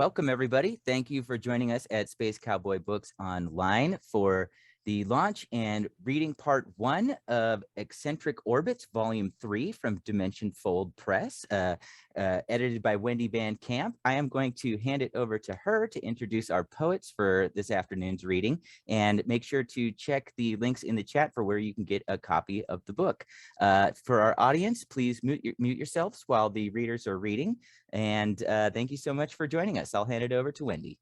Welcome, everybody. Thank you for joining us at Space Cowboy Books Online for the launch and reading part 1 of Eccentric Orbits, Volume 3 from Dimension Fold Press, edited by Wendy Van Camp. I am going to hand it over to her to introduce our poets for this afternoon's reading, and make sure to check the links in the chat for where you can get a copy of the book. For our audience, please mute yourselves while the readers are reading. And thank you so much for joining us. I'll hand it over to Wendy.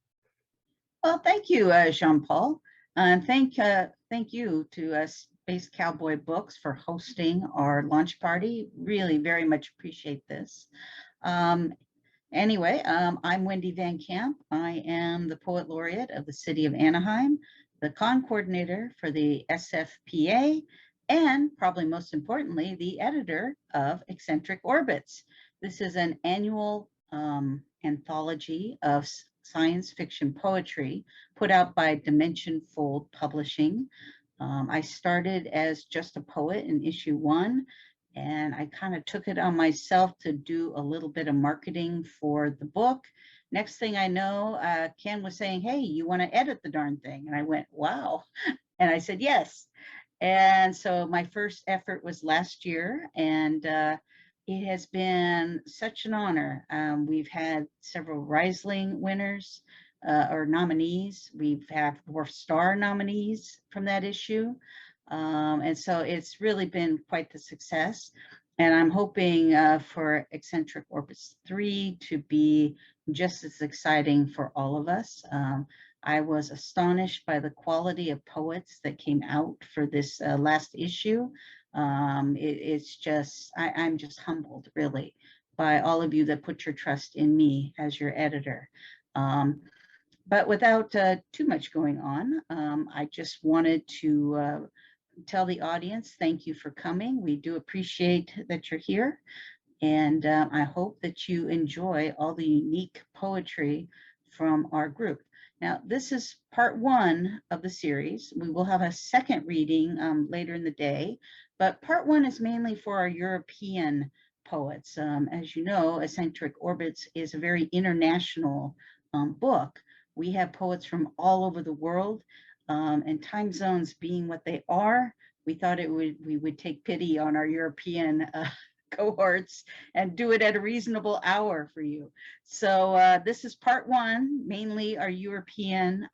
Well, thank you, Jean-Paul. Thank you to Space Cowboy Books for hosting our launch party. Really very much appreciate this. Anyway, I'm Wendy Van Camp. I am the Poet Laureate of the City of Anaheim, the con coordinator for the SFPA, and probably most importantly, the editor of Eccentric Orbits. This is an annual anthology of science fiction poetry put out by Dimension Fold Publishing. I started as just a poet in issue 1, and I kind of took it on myself to do a little bit of marketing for the book. Next thing I know, Ken was saying, hey, you want to edit the darn thing? And I went, wow. And I said, yes. And so my first effort was last year, and it has been such an honor. We've had several Riesling winners or nominees. We've had 4-star nominees from that issue. And so it's really been quite the success. And I'm hoping for Eccentric Orbits 3 to be just as exciting for all of us. I was astonished by the quality of poets that came out for this last issue. It's just, I'm just humbled really by all of you that put your trust in me as your editor. But without too much going on, I just wanted to tell the audience, thank you for coming. We do appreciate that you're here. And I hope that you enjoy all the unique poetry from our group. Now, this is part 1 of the series. We will have a second reading later in the day, but part 1 is mainly for our European poets. As you know, Eccentric Orbits is a very international book. We have poets from all over the world, and time zones being what they are, we thought we would take pity on our European cohorts and do it at a reasonable hour for you. So this is part 1, mainly our European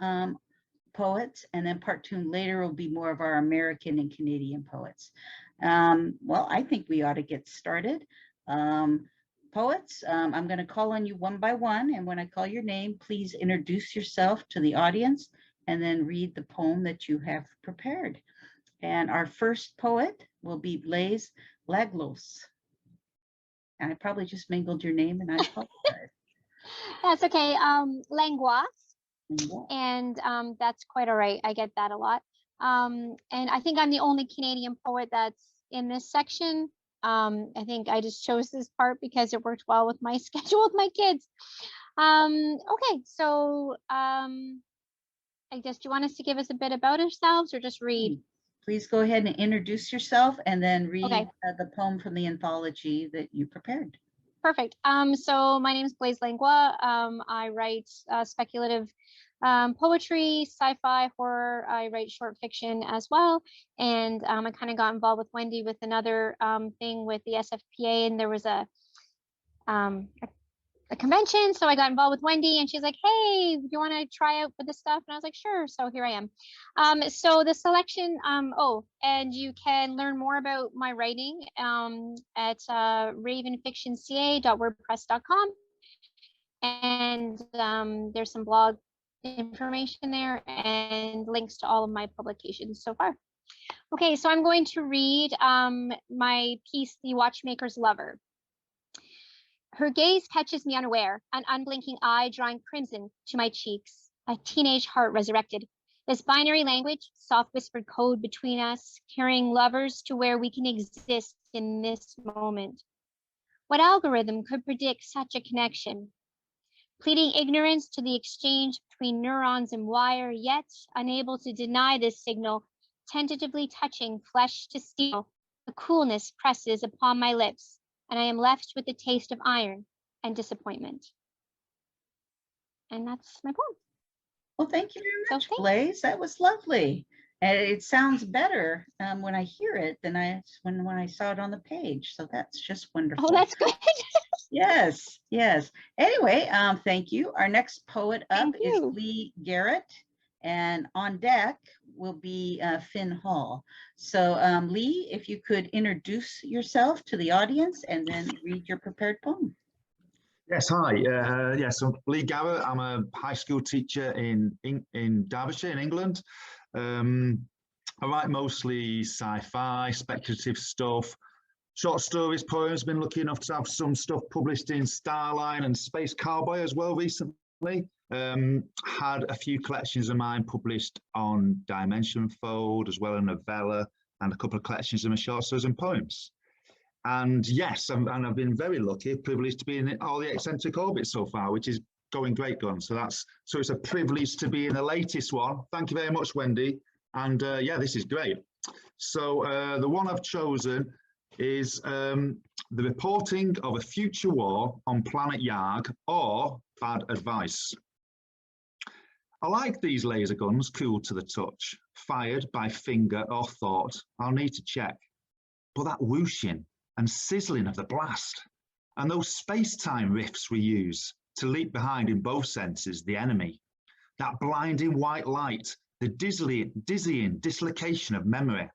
poets, and then part 2 later will be more of our American and Canadian poets. Well, I think we ought to get started. Poets, I'm going to call on you one by one, and when I call your name, please introduce yourself to the audience and then read the poem that you have prepared. And our first poet will be Blaise Langlois. And I probably just mingled your name, and I apologize. That's okay. Langlois. And that's quite all right. I get that a lot. And I think I'm the only Canadian poet that's in this section. I think I just chose this part because it worked well with my schedule with my kids. Okay, so I guess, do you want us to give us a bit about ourselves or just read? Please go ahead and introduce yourself and then read okay. The poem from the anthology that you prepared. Perfect. So my name is Blaise Langlois. I write speculative poetry, sci-fi, horror. I write short fiction as well. And I kind of got involved with Wendy with another thing with the SFPA, and there was a convention, so I got involved with Wendy, and she's like, hey, do you want to try out for this stuff? And I was like, sure. So here I am. So the selection, and you can learn more about my writing at ravenfictionca.wordpress.com, and there's some blog information there and links to all of my publications so far. Okay, so I'm going to read my piece, The Watchmaker's Lover. Her gaze catches me unaware, an unblinking eye drawing crimson to my cheeks, a teenage heart resurrected. This binary language, soft whispered code between us, carrying lovers to where we can exist in this moment. What algorithm could predict such a connection? Pleading ignorance to the exchange between neurons and wire, yet unable to deny this signal, tentatively touching flesh to steel, the coolness presses upon my lips, and I am left with the taste of iron and disappointment. And that's my poem. Well, thank you very much, thanks. Blaise. That was lovely. And it sounds better when I hear it than when I saw it on the page. So that's just wonderful. Oh, that's good. Yes, yes. Anyway, thank you. Our next poet up Thank is you. Leigh Garratt, and on deck will be Finn Hall. So Leigh, if you could introduce yourself to the audience and then read your prepared poem. Yes, hi. Yes, I'm Leigh Gavin. I'm a high school teacher in Derbyshire, in England. I write mostly sci-fi, speculative stuff, short stories, poems. Been lucky enough to have some stuff published in Starline and Space Cowboy as well recently. Had a few collections of mine published on Dimension Fold, as well as a novella, and a couple of collections of my short stories and poems. And yes, I've been very lucky, privileged to be in all the eccentric orbits so far, which is going great guns. So it's a privilege to be in the latest one. Thank you very much, Wendy. And yeah, this is great. So the one I've chosen is the reporting of a future war on planet Yarg, or bad advice. I like these laser guns, cool to the touch, fired by finger or thought. I'll need to check. But that whooshing and sizzling of the blast, and those space-time rifts we use to leap behind in both senses the enemy, that blinding white light, the dizzying dislocation of memory.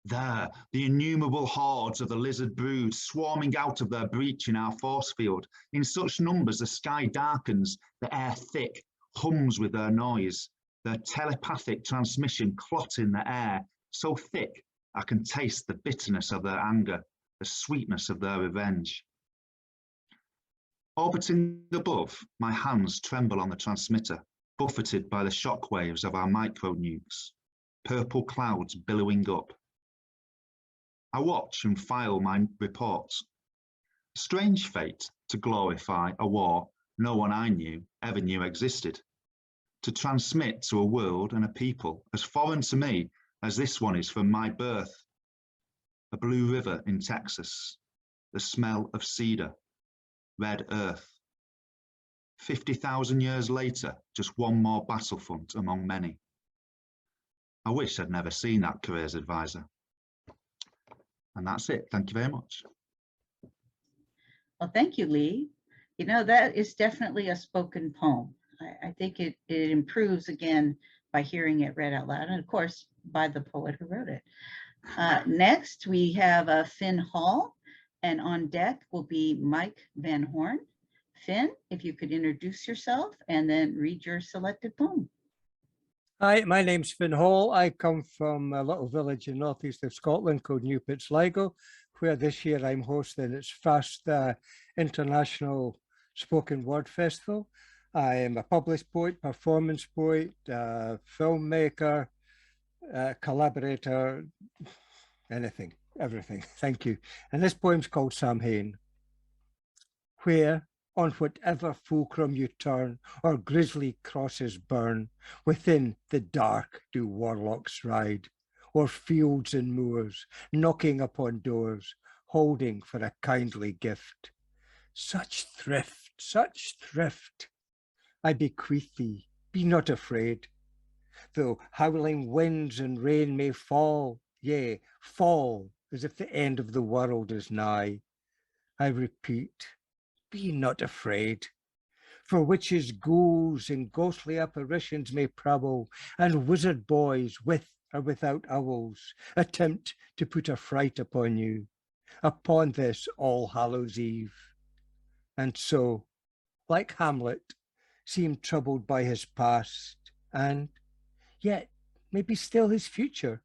There, the innumerable hordes of the lizard brood swarming out of their breach in our force field, in such numbers the sky darkens, the air thick, hums with their noise, their telepathic transmission clotting the air, so thick I can taste the bitterness of their anger, the sweetness of their revenge. Orbiting above, my hands tremble on the transmitter, buffeted by the shock waves of our micro nukes, purple clouds billowing up. I watch and file my reports. Strange fate to glorify a war no one I knew ever knew existed, to transmit to a world and a people as foreign to me as this one is from my birth. A blue river in Texas, the smell of cedar, red earth. 50,000 years later, just one more battlefront among many. I wish I'd never seen that careers advisor. And that's it. Thank you very much. Well, thank you, Leigh. You know, that is definitely a spoken poem. I think it improves again by hearing it read out loud, and of course, by the poet who wrote it. Next, we have Finn Hall, and on deck will be Mike Van Horn. Finn, if you could introduce yourself and then read your selected poem. Hi, my name's Finn Hall. I come from a little village in northeast of Scotland called New Sligo, where this year I'm hosting its first international spoken word festival. I am a published poet, performance poet, filmmaker, collaborator, anything, everything. Thank you. And this poem's called Samhain. Where, on whatever fulcrum you turn, or grisly crosses burn, within the dark do warlocks ride, o'er fields and moors, knocking upon doors, holding for a kindly gift. Such thrift, I bequeath thee, be not afraid. Though howling winds and rain may fall, yea, fall, as if the end of the world is nigh, I repeat, be not afraid. For witches, ghouls, and ghostly apparitions may prowl, and wizard boys, with or without owls, attempt to put a fright upon you, upon this All Hallows Eve. And so, like Hamlet, seem troubled by his past, and yet maybe still his future.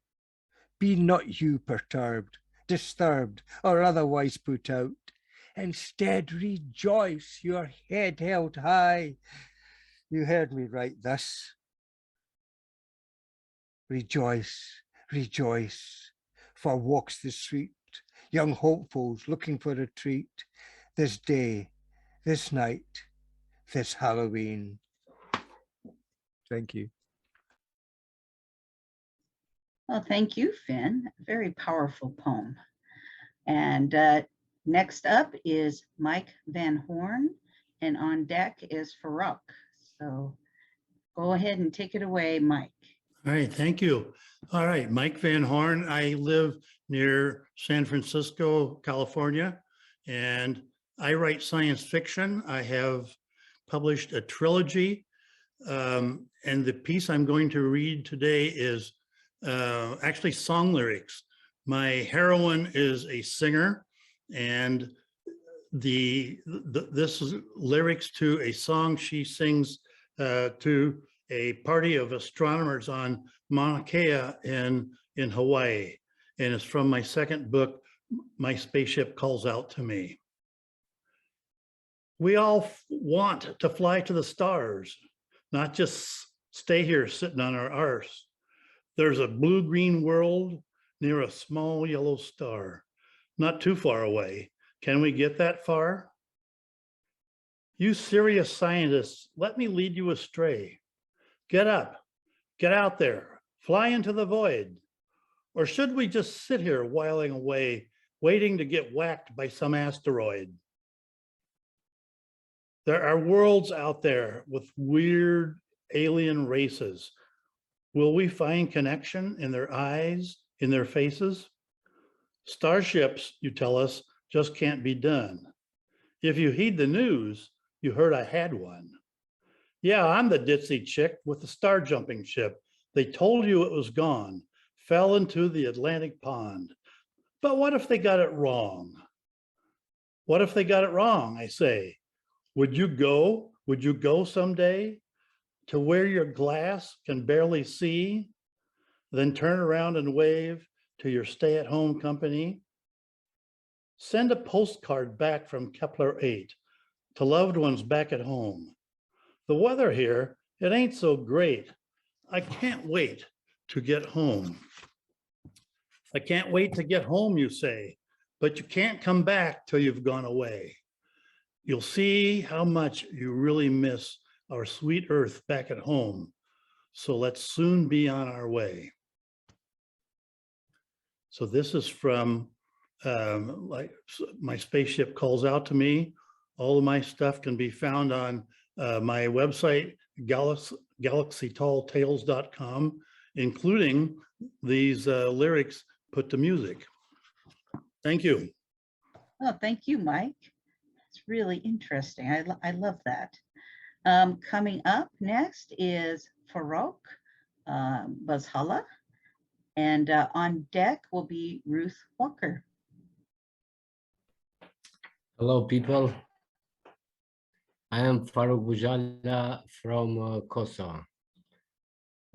Be not you perturbed, disturbed, or otherwise put out. Instead, rejoice, your head held high. You heard me right thus. Rejoice, rejoice, for walks the street, young hopefuls looking for a treat, this day, this night, this Halloween. Thank you. Well, thank you, Finn. A very powerful poem. And next up is Mike Van Horn, and on deck is Faruk. So go ahead and take it away, Mike. All right, thank you. All right, Mike Van Horn. I live near San Francisco, California, and I write science fiction. I have published a trilogy, and the piece I'm going to read today is actually song lyrics. My heroine is a singer, and this is lyrics to a song she sings to a party of astronomers on Mauna Kea in Hawaii. And it's from my second book, My Spaceship Calls Out to Me. We all want to fly to the stars, not just stay here sitting on our arse. There's a blue-green world near a small yellow star, not too far away. Can we get that far? You serious scientists, let me lead you astray. Get up, get out there, fly into the void. Or should we just sit here whiling away, waiting to get whacked by some asteroid? There are worlds out there with weird alien races. Will we find connection in their eyes, in their faces? Starships, you tell us, just can't be done. If you heed the news, you heard I had one. Yeah, I'm the ditzy chick with the star jumping ship. They told you it was gone, fell into the Atlantic pond. But what if they got it wrong? What if they got it wrong, I say? Would you go? Would you go someday to where your glass can barely see, then turn around and wave to your stay-at-home company? Send a postcard back from Kepler 8 to loved ones back at home. The weather here, it ain't so great. I can't wait to get home. I can't wait to get home, you say, but you can't come back till you've gone away. You'll see how much you really miss our sweet earth back at home. So let's soon be on our way. So this is from like My Spaceship Calls Out to Me. All of my stuff can be found on my website, galaxytalltales.com, including these lyrics put to music. Thank you. Oh, thank you, Mike. It's really interesting. I love that. Coming up next is Faruk Buzhala, and on deck will be Ruth Walker. Hello, people. I am Faro Bhujanga from Kosovo.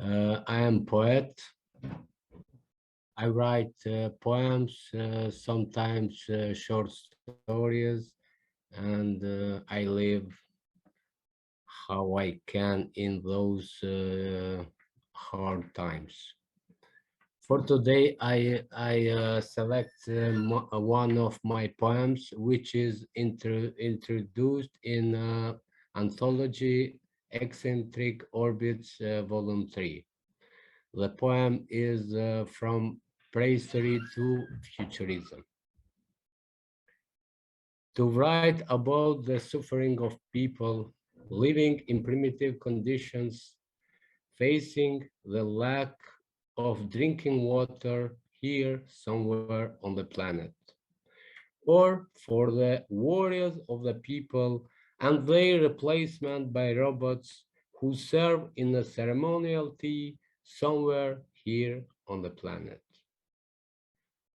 I am poet. I write poems, sometimes short stories, and I live how I can in those hard times. For today, I select one of my poems, which is introduced in anthology Eccentric Orbits Volume 3. The poem is from prehistory to futurism. To write about the suffering of people living in primitive conditions, facing the lack of drinking water here somewhere on the planet, or for the worries of the people and their replacement by robots who serve in a ceremonial tea somewhere here on the planet.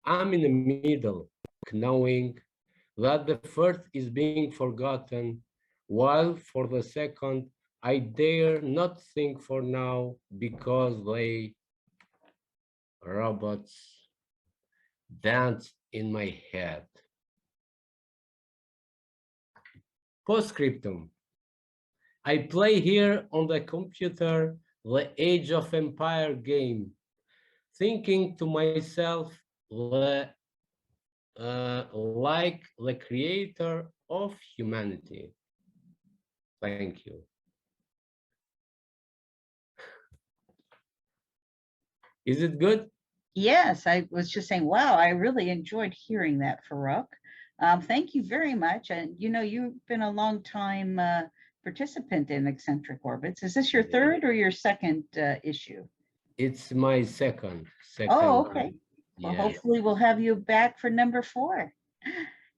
I'm in the middle, knowing that the first is being forgotten, while for the second, I dare not think for now because they robots dance in my head. Postscriptum. I play here on the computer the Age of Empire game, thinking to myself like the creator of humanity. Thank you. Is it good? Yes, I was just saying, wow, I really enjoyed hearing that, Faruk. Thank you very much. And you know, you've been a long time participant in Eccentric Orbits. Is this your third or your second issue? It's my second. Oh, okay. Well, Yes. hopefully we'll have you back for number 4.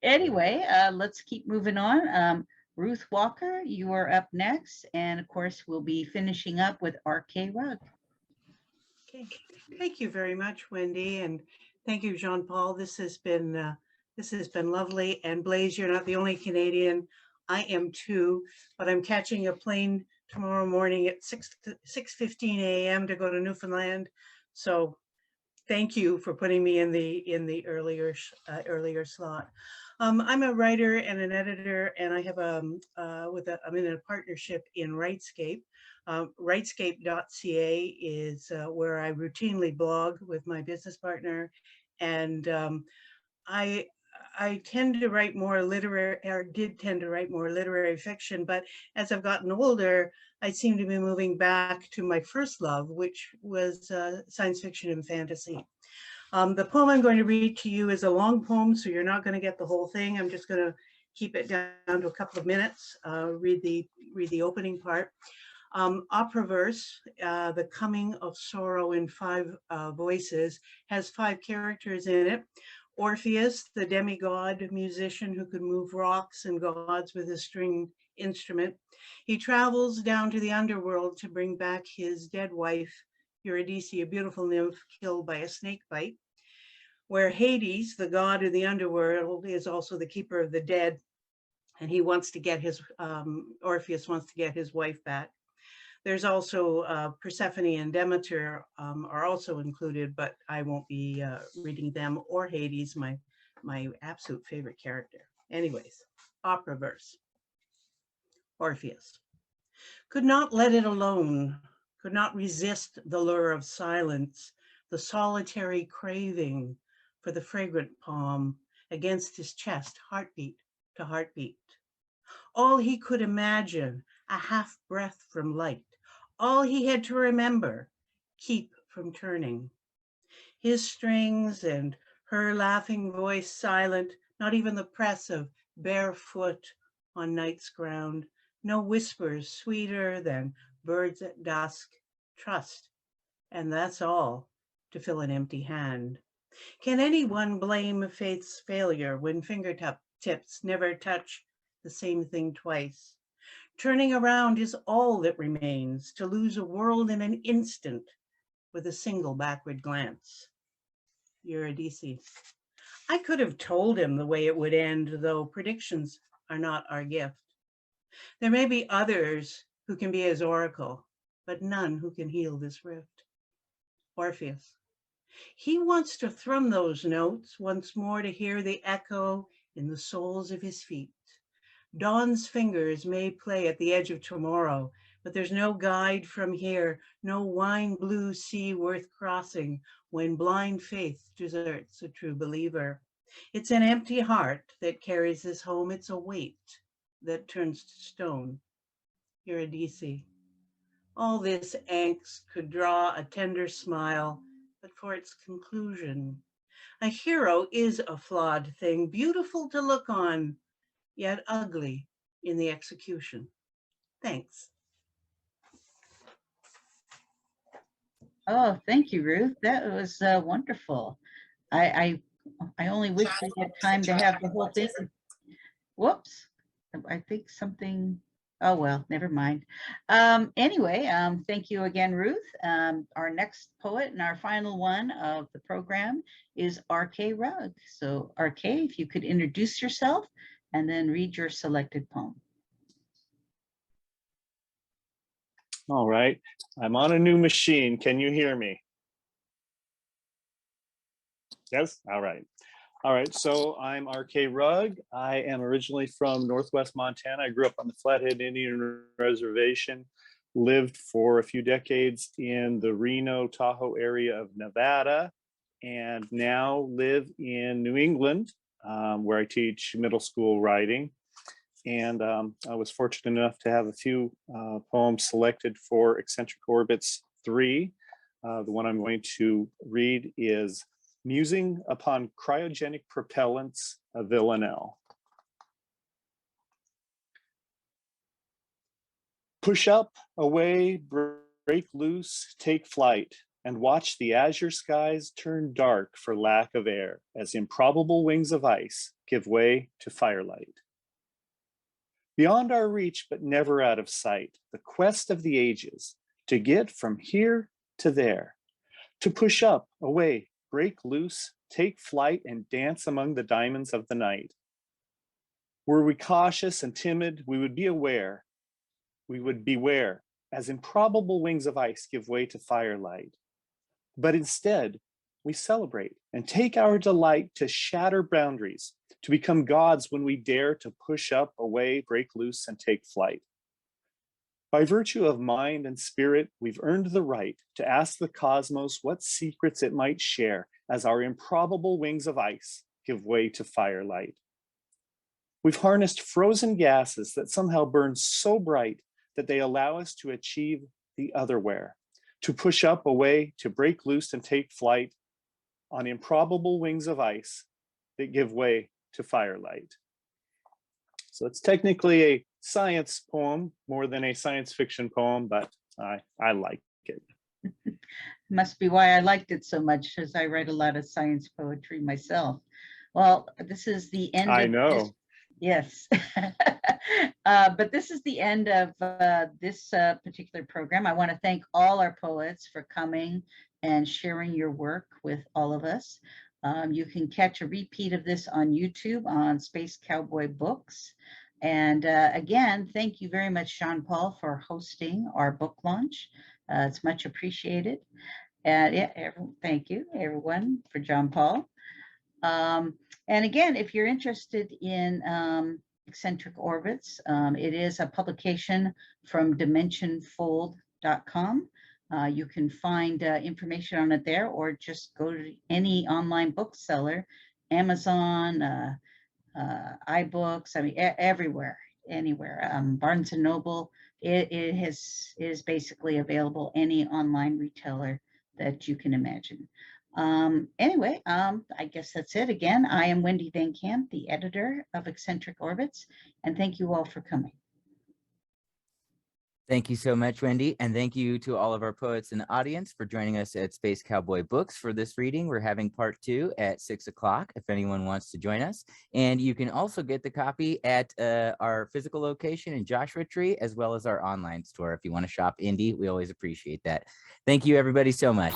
Anyway, let's keep moving on. Ruth Walker, you are up next. And of course, we'll be finishing up with R.K. Rugg. Okay, thank you very much, Wendy, and thank you, Jean-Paul. This has been lovely. And Blaise, you're not the only Canadian. I am too, but I'm catching a plane tomorrow morning at 6:15 a.m. to go to Newfoundland. So thank you for putting me in the earlier slot. I'm a writer and an editor, and I have I'm in a partnership in Writescape. Writescape.ca is where I routinely blog with my business partner, and I tend to write more literary, or did tend to write more literary fiction, but as I've gotten older, I seem to be moving back to my first love, which was science fiction and fantasy. The poem I'm going to read to you is a long poem, so you're not going to get the whole thing. I'm just going to keep it down to a couple of minutes. Read the opening part. Opera verse, The Coming of Sorrow in 5 voices, has 5 characters in it. Orpheus, the demigod musician who could move rocks and gods with his string instrument. He travels down to the underworld to bring back his dead wife, Eurydice, a beautiful nymph killed by a snake bite, where Hades, the god of the underworld, is also the keeper of the dead, and he wants to get his, Orpheus wants to get his wife back. There's also Persephone and Demeter are also included, but I won't be reading them, or Hades, my absolute favorite character. Anyways, opera verse. Orpheus. Could not let it alone, could not resist the lure of silence, the solitary craving for the fragrant palm against his chest, heartbeat to heartbeat. All he could imagine, a half breath from light. All he had to remember, keep from turning. His strings and her laughing voice silent, not even the press of bare foot on night's ground. No whispers sweeter than birds at dusk. Trust, and that's all, to fill an empty hand. Can anyone blame faith's failure when fingertips never touch the same thing twice? Turning around is all that remains, to lose a world in an instant with a single backward glance. Eurydice. I could have told him the way it would end, though predictions are not our gift. There may be others who can be his oracle, but none who can heal this rift. Orpheus. He wants to thrum those notes once more, to hear the echo in the soles of his feet. Dawn's fingers may play at the edge of tomorrow, but there's no guide from here, no wine blue sea worth crossing when blind faith deserts a true believer. It's an empty heart that carries us home. It's a weight that turns to stone. Eurydice. All this angst could draw a tender smile, but for its conclusion. A hero is a flawed thing, beautiful to look on, yet ugly in the execution. Thanks. Oh, thank you, Ruth. That was wonderful. I only wish we had time to have the whole thing. Whoops. I think something, oh, well, never mind. Anyway, thank you again, Ruth. Our next poet and our final one of the program is R.K. Rugg. So R.K., if you could introduce yourself and then read your selected poem. All right, I'm on a new machine. Can you hear me? Yes, all right. All right, so I'm R.K. Rugg. I am originally from Northwest Montana. I grew up on the Flathead Indian Reservation, lived for a few decades in the Reno, Tahoe area of Nevada, and now live in New England, where I teach middle school writing. And I was fortunate enough to have a few poems selected for Eccentric Orbits 3. The one I'm going to read is Musing Upon Cryogenic Propellants, a Villanelle. push up, away, break loose, take flight, and watch the azure skies turn dark for lack of air as improbable wings of ice give way to firelight. Beyond our reach, but never out of sight, the quest of the ages, to get from here to there, to push up, away, break loose, take flight, and dance among the diamonds of the night. Were we cautious and timid, we would beware as improbable wings of ice give way to firelight. But instead, we celebrate and take our delight to shatter boundaries, to become gods when we dare to push up, away, break loose, and take flight. By virtue of mind and spirit, we've earned the right to ask the cosmos what secrets it might share as our improbable wings of ice give way to firelight. We've harnessed frozen gases that somehow burn so bright that they allow us to achieve the otherwhere, to push up, away, to break loose and take flight on improbable wings of ice that give way to firelight. So it's technically a science poem more than a science fiction poem, but I like it. Must be why I liked it so much, because I write a lot of science poetry myself. Well, this is the end. I know. Yes. But this is the end of this particular program. I want to thank all our poets for coming and sharing your work with all of us. You can catch a repeat of this on YouTube on Space Cowboy Books. And again, thank you very much, Jean-Paul, for hosting our book launch. It's much appreciated. And yeah, thank you, everyone, for Jean-Paul. And again, if you're interested in Eccentric Orbits, it is a publication from dimensionfold.com. You can find information on it there, or just go to any online bookseller, Amazon, iBooks, I mean, everywhere, anywhere. Barnes and Noble, it is basically available, any online retailer that you can imagine. Anyway, I guess that's it. Again, I am Wendy Van Camp, the editor of Eccentric Orbits, and thank you all for coming. Thank you so much, Wendy. And thank you to all of our poets in the audience for joining us at Space Cowboy Books for this reading. We're having part 2 at 6 o'clock if anyone wants to join us. And you can also get the copy at our physical location in Joshua Tree, as well as our online store. If you want to shop indie, we always appreciate that. Thank you, everybody, so much.